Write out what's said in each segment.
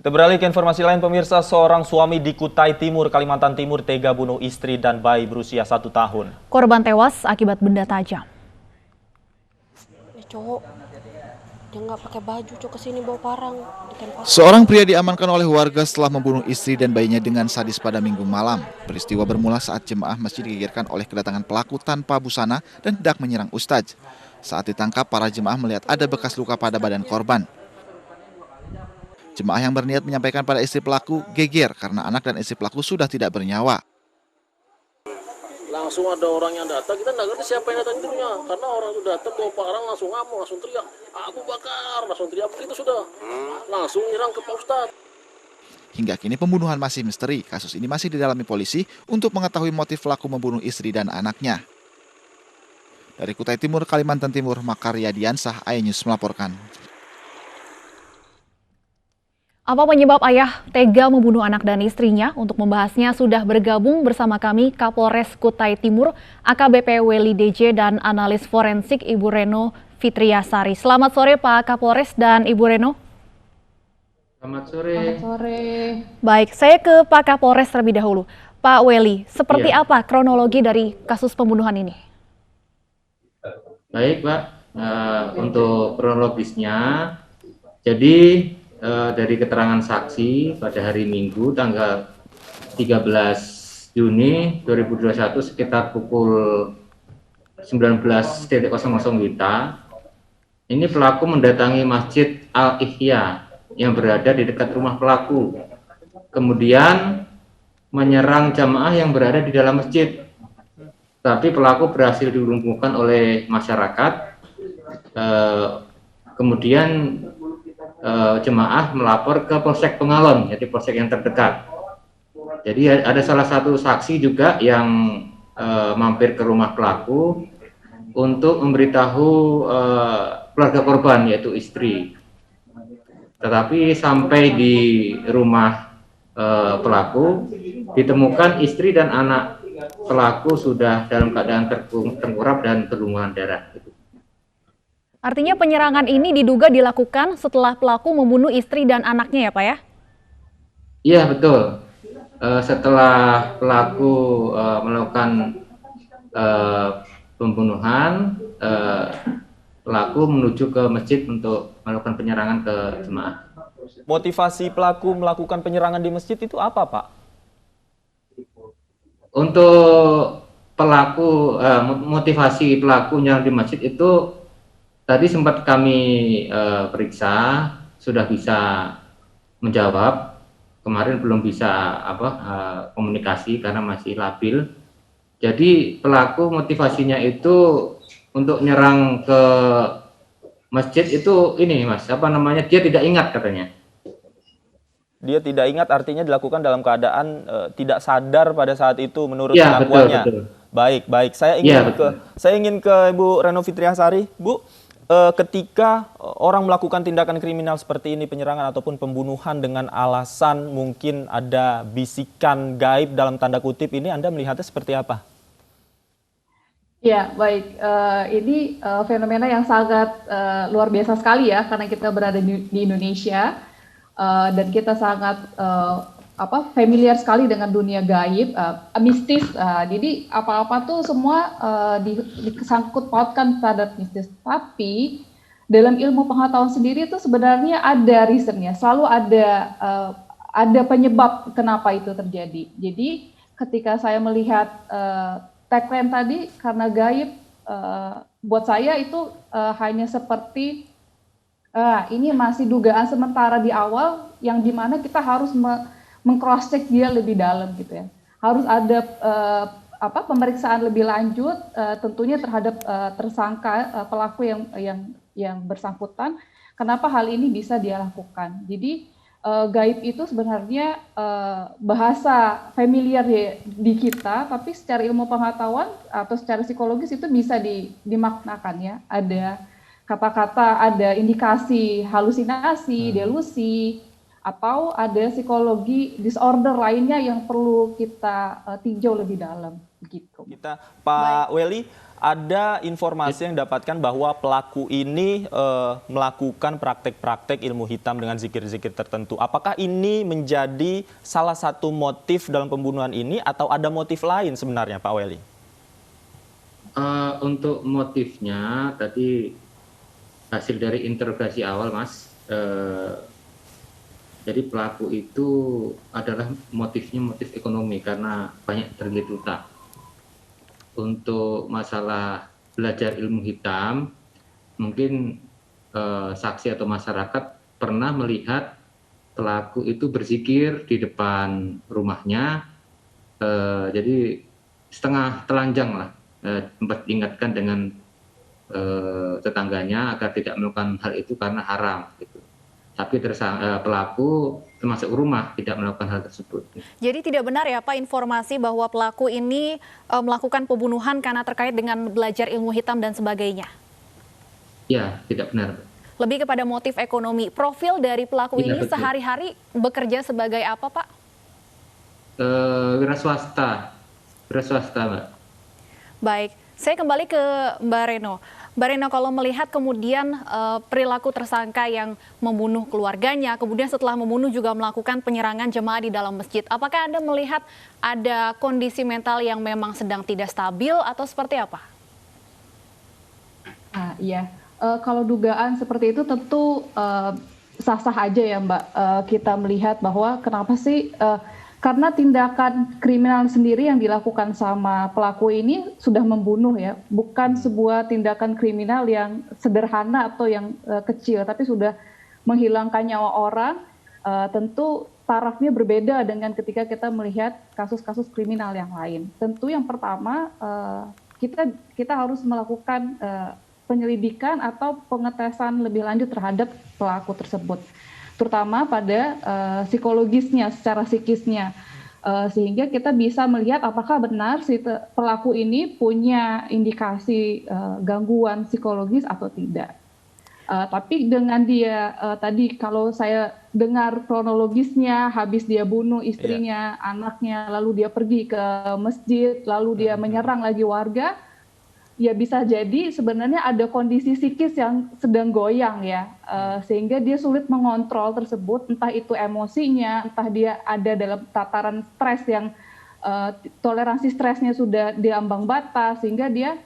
Kita beralih ke informasi lain, pemirsa. Seorang suami di Kutai Timur, Kalimantan Timur tega bunuh istri dan bayi berusia 1 tahun. Korban tewas akibat benda tajam. Cowok, dia nggak pakai baju, cowok kesini bawa parang. Seorang pria diamankan oleh warga setelah membunuh istri dan bayinya dengan sadis pada Minggu malam. Peristiwa bermula saat jemaah masjid digegerkan oleh kedatangan pelaku tanpa busana dan hendak menyerang ustadz. Saat ditangkap, para jemaah melihat ada bekas luka pada badan korban. Jemaah yang berniat menyampaikan pada istri pelaku geger karena anak dan istri pelaku sudah tidak bernyawa. Langsung ada orang yang datang, kita nggak ngerti siapa yang datang dulunya, karena orang itu datang bawa parang langsung ngamuk, langsung teriak, Abu Bakar, langsung teriak begitu sudah, langsung nyerang ke Pak Ustadz. Hingga kini pembunuhan masih misteri. Kasus ini masih didalami polisi untuk mengetahui motif pelaku membunuh istri dan anaknya. Dari Kutai Timur, Kalimantan Timur, Makaria Diansah, iNews melaporkan. Apa penyebab ayah tega membunuh anak dan istrinya? Untuk membahasnya sudah bergabung bersama kami Kapolres Kutai Timur, AKBP Weli DJ dan analis forensik Ibu Reno Fitriasari. Selamat sore Pak Kapolres dan Ibu Reno. Selamat sore. Selamat sore. Baik, saya ke Pak Kapolres terlebih dahulu. Pak Weli, seperti apa kronologi dari kasus pembunuhan ini? Baik Pak, untuk kronologisnya, jadi dari keterangan saksi pada hari Minggu tanggal 13 Juni 2021 sekitar pukul 19.00 WITA, ini pelaku mendatangi Masjid Al-Ihya yang berada di dekat rumah pelaku, kemudian menyerang jamaah yang berada di dalam masjid. Tapi pelaku berhasil dilumpuhkan oleh masyarakat. Kemudian jemaah melapor ke Polsek Pengalon, jadi polsek yang terdekat. Jadi ada salah satu saksi juga yang mampir ke rumah pelaku untuk memberitahu keluarga korban, yaitu istri. Tetapi sampai di rumah pelaku ditemukan istri dan anak pelaku sudah dalam keadaan tengkurap dan berlumuran darah. Artinya penyerangan ini diduga dilakukan setelah pelaku membunuh istri dan anaknya ya Pak ya? Iya betul. Setelah pelaku melakukan pembunuhan, pelaku menuju ke masjid untuk melakukan penyerangan ke jemaah. Motivasi pelaku melakukan penyerangan di masjid itu apa Pak? Untuk pelaku, motivasi pelaku menyerang di masjid itu tadi sempat kami periksa, sudah bisa menjawab. Kemarin belum bisa komunikasi karena masih labil. Jadi pelaku motivasinya itu untuk nyerang ke masjid itu ini Mas, dia tidak ingat katanya. Dia tidak ingat artinya dilakukan dalam keadaan tidak sadar pada saat itu menurut ya, pengakuannya. Betul. Baik. Saya ingin ke Ibu Reno Fitriasari. Bu, ketika orang melakukan tindakan kriminal seperti ini, penyerangan ataupun pembunuhan dengan alasan mungkin ada bisikan gaib dalam tanda kutip ini, Anda melihatnya seperti apa? Ya, baik. Ini fenomena yang sangat luar biasa sekali ya, karena kita berada di Indonesia dan kita sangat familiar sekali dengan dunia gaib, mistis. Jadi apa-apa tuh semua disangkut pautkan pada mistis. Tapi dalam ilmu pengetahuan sendiri itu sebenarnya ada reasonnya, selalu ada penyebab kenapa itu terjadi. Jadi ketika saya melihat tagline tadi, karena gaib, buat saya itu hanya seperti ini masih dugaan sementara di awal, yang dimana kita harus meng-cross check dia lebih dalam gitu ya. Harus ada pemeriksaan lebih lanjut, tentunya terhadap tersangka pelaku yang bersangkutan. Kenapa hal ini bisa dia lakukan? Jadi gaib itu sebenarnya bahasa familiar di kita, tapi secara ilmu pengetahuan atau secara psikologis itu bisa dimaknakan ya. Ada kata-kata, ada indikasi halusinasi, delusi, atau ada psikologi disorder lainnya yang perlu kita tinjau lebih dalam begitu. Kita Pak Welly, ada informasi yang dapatkan bahwa pelaku ini melakukan praktek-praktek ilmu hitam dengan zikir-zikir tertentu. Apakah ini menjadi salah satu motif dalam pembunuhan ini atau ada motif lain sebenarnya, Pak Welly? Untuk motifnya tadi hasil dari interogasi awal, Mas. Jadi pelaku itu adalah motifnya motif ekonomi karena banyak terlilit utang. Untuk masalah belajar ilmu hitam, mungkin saksi atau masyarakat pernah melihat pelaku itu berzikir di depan rumahnya, jadi setengah telanjang lah, tempat diingatkan dengan tetangganya agar tidak melakukan hal itu karena haram. Gitu. Tapi pelaku termasuk rumah tidak melakukan hal tersebut. Jadi tidak benar ya Pak informasi bahwa pelaku ini melakukan pembunuhan karena terkait dengan belajar ilmu hitam dan sebagainya? Ya, tidak benar. Lebih kepada motif ekonomi. Profil dari pelaku Ya, ini betul. sehari-hari bekerja sebagai apa Pak? Wira swasta, Mbak. Baik, saya kembali ke Mbak Reno. Mbak Reno, kalau melihat kemudian perilaku tersangka yang membunuh keluarganya, kemudian setelah membunuh juga melakukan penyerangan jemaah di dalam masjid, apakah Anda melihat ada kondisi mental yang memang sedang tidak stabil atau seperti apa? Iya, kalau dugaan seperti itu tentu sah-sah aja ya Mbak. Kita melihat bahwa kenapa sih, karena tindakan kriminal sendiri yang dilakukan sama pelaku ini sudah membunuh ya, bukan sebuah tindakan kriminal yang sederhana atau yang kecil, tapi sudah menghilangkan nyawa orang. Tentu tarafnya berbeda dengan ketika kita melihat kasus-kasus kriminal yang lain. Tentu yang pertama kita harus melakukan penyelidikan atau pengetesan lebih lanjut terhadap pelaku tersebut, terutama pada psikologisnya, secara psikisnya, sehingga kita bisa melihat apakah benar si pelaku ini punya indikasi gangguan psikologis atau tidak. Tapi dengan dia tadi kalau saya dengar kronologisnya, habis dia bunuh istrinya, anaknya, lalu dia pergi ke masjid, lalu dia menyerang lagi warga, ya bisa jadi sebenarnya ada kondisi psikis yang sedang goyang ya, sehingga dia sulit mengontrol tersebut, entah itu emosinya, entah dia ada dalam tataran stres yang toleransi stresnya sudah di ambang batas, sehingga dia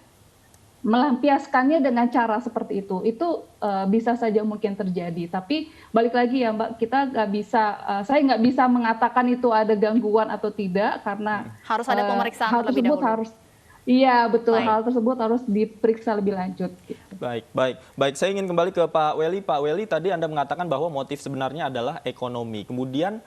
melampiaskannya dengan cara seperti itu. Itu bisa saja mungkin terjadi. Tapi balik lagi ya Mbak, kita nggak bisa, saya nggak bisa mengatakan itu ada gangguan atau tidak karena Harus ada pemeriksaan hal terlebih tersebut dahulu. harus. Iya betul, Baik. hal tersebut harus diperiksa lebih lanjut. Gitu. Baik. Saya ingin kembali ke Pak Welly. Pak Welly, tadi Anda mengatakan bahwa motif sebenarnya adalah ekonomi. Kemudian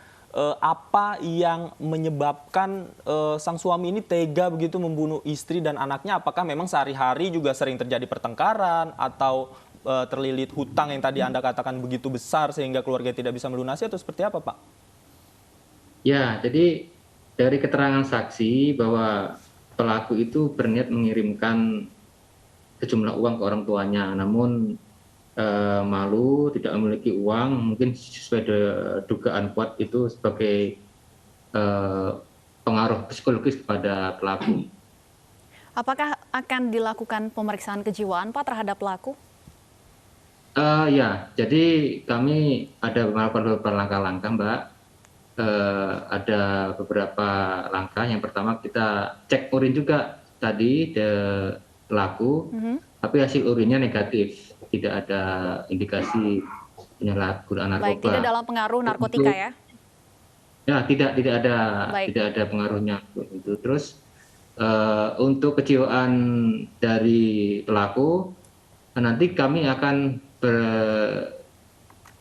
apa yang menyebabkan sang suami ini tega begitu membunuh istri dan anaknya? Apakah memang sehari-hari juga sering terjadi pertengkaran atau terlilit hutang yang tadi Anda katakan begitu besar sehingga keluarga tidak bisa melunasi atau seperti apa, Pak? Ya, jadi dari keterangan saksi bahwa pelaku itu berniat mengirimkan sejumlah uang ke orang tuanya, namun malu, tidak memiliki uang, mungkin sesuai dugaan kuat itu sebagai pengaruh psikologis kepada pelaku. Apakah akan dilakukan pemeriksaan kejiwaan Pak terhadap pelaku? Ya, jadi kami ada melakukan beberapa langkah-langkah, Mbak. Ada beberapa langkah. Yang pertama kita cek urin juga tadi pelaku, tapi hasil urinnya negatif, tidak ada indikasi penyalahgunaan narkoba. Baik, tidak dalam pengaruh narkotika ya? Ya, tidak ada, Baik. tidak ada pengaruhnya itu. Terus untuk kejiwaan dari pelaku, nanti kami akan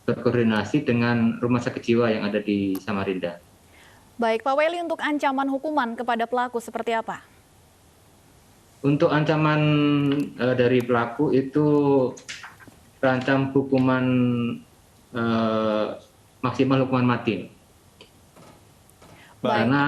berkoordinasi dengan rumah sakit jiwa yang ada di Samarinda. Baik, Pak Welly, untuk ancaman hukuman kepada pelaku seperti apa? Untuk ancaman dari pelaku itu terancam hukuman maksimal hukuman mati. Baik. Karena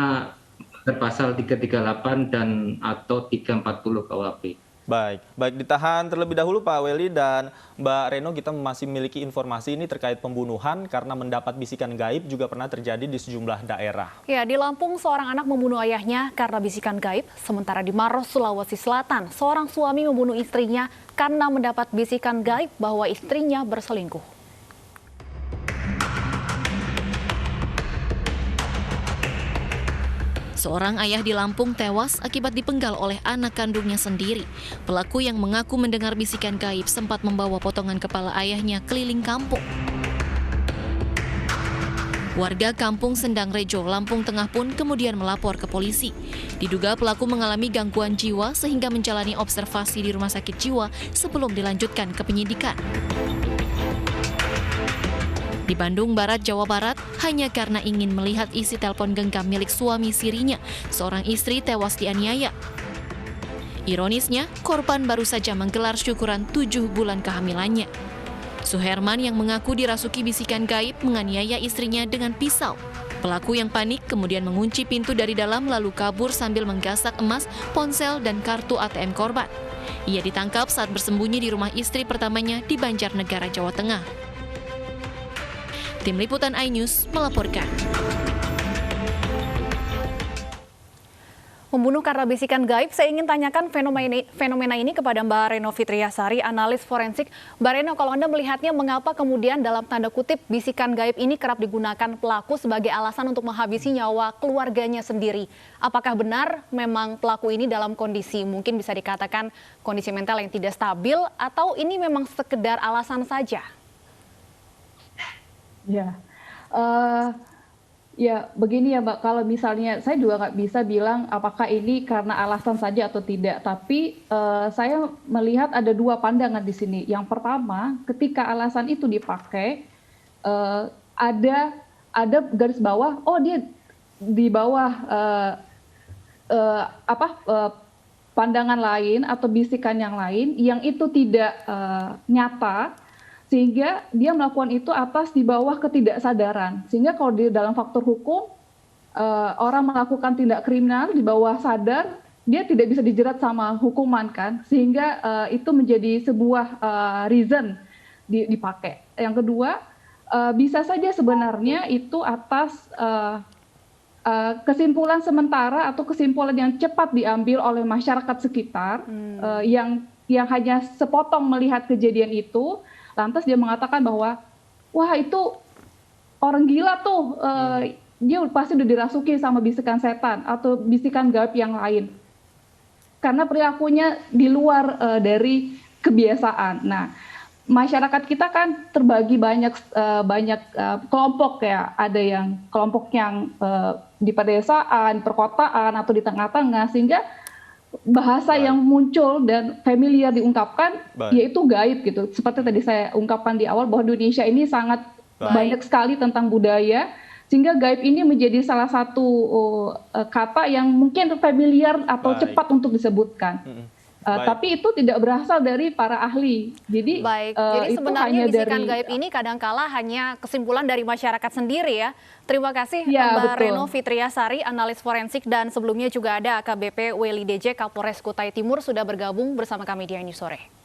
terpasal 338 dan atau 340 KUHP. Baik, ditahan terlebih dahulu Pak Welly dan Mbak Reno, kita masih memiliki informasi ini terkait pembunuhan karena mendapat bisikan gaib juga pernah terjadi di sejumlah daerah. Ya, di Lampung seorang anak membunuh ayahnya karena bisikan gaib, sementara di Maros, Sulawesi Selatan, seorang suami membunuh istrinya karena mendapat bisikan gaib bahwa istrinya berselingkuh. Seorang ayah di Lampung tewas akibat dipenggal oleh anak kandungnya sendiri. Pelaku yang mengaku mendengar bisikan gaib sempat membawa potongan kepala ayahnya keliling kampung. Warga kampung Sendang Rejo, Lampung Tengah pun kemudian melapor ke polisi. Diduga pelaku mengalami gangguan jiwa sehingga menjalani observasi di rumah sakit jiwa sebelum dilanjutkan ke penyidikan. Di Bandung Barat, Jawa Barat, hanya karena ingin melihat isi telepon genggam milik suami sirinya, seorang istri tewas dianiaya. Ironisnya, korban baru saja menggelar syukuran 7 bulan kehamilannya. Suherman yang mengaku dirasuki bisikan gaib menganiaya istrinya dengan pisau. Pelaku yang panik kemudian mengunci pintu dari dalam lalu kabur sambil menggasak emas, ponsel, dan kartu ATM korban. Ia ditangkap saat bersembunyi di rumah istri pertamanya di Banjarnegara, Jawa Tengah. Tim Liputan iNews melaporkan. Membunuh karena bisikan gaib, saya ingin tanyakan fenomena ini kepada Mbak Reno Fitriasari, analis forensik. Mbak Reno, kalau Anda melihatnya mengapa kemudian dalam tanda kutip bisikan gaib ini kerap digunakan pelaku sebagai alasan untuk menghabisi nyawa keluarganya sendiri? Apakah benar memang pelaku ini dalam kondisi mungkin bisa dikatakan kondisi mental yang tidak stabil, atau ini memang sekedar alasan saja? Ya, begini ya Mbak, kalau misalnya saya juga nggak bisa bilang apakah ini karena alasan saja atau tidak, tapi saya melihat ada dua pandangan di sini. Yang pertama, ketika alasan itu dipakai, ada garis bawah, oh dia di bawah pandangan lain atau bisikan yang lain yang itu tidak nyata, sehingga dia melakukan itu atas di bawah ketidaksadaran. Sehingga kalau di dalam faktor hukum, orang melakukan tindak kriminal di bawah sadar, dia tidak bisa dijerat sama hukuman kan. Sehingga itu menjadi sebuah reason dipakai. Yang kedua, bisa saja sebenarnya itu atas kesimpulan sementara atau kesimpulan yang cepat diambil oleh masyarakat sekitar yang hanya sepotong melihat kejadian itu. Lantas dia mengatakan bahwa, wah itu orang gila tuh, dia pasti udah dirasuki sama bisikan setan atau bisikan gaib yang lain. Karena perilakunya di luar dari kebiasaan. Nah, masyarakat kita kan terbagi banyak kelompok ya. Ada yang kelompok yang di pedesaan, perkotaan, atau di tengah-tengah, sehingga bahasa yang muncul dan familiar diungkapkan yaitu gaib gitu. Seperti tadi saya ungkapkan di awal bahwa Indonesia ini sangat banyak sekali tentang budaya, sehingga gaib ini menjadi salah satu kata yang mungkin familiar atau cepat untuk disebutkan. Tapi itu tidak berasal dari para ahli. Jadi, jadi itu sebenarnya hanya bisikan dari gaib ini kadangkala hanya kesimpulan dari masyarakat sendiri ya. Terima kasih Ya, Mbak betul. Reno Fitriasari, analis forensik, dan sebelumnya juga ada AKBP Welly DJ Kapolres Kutai Timur sudah bergabung bersama kami di iNews Sore.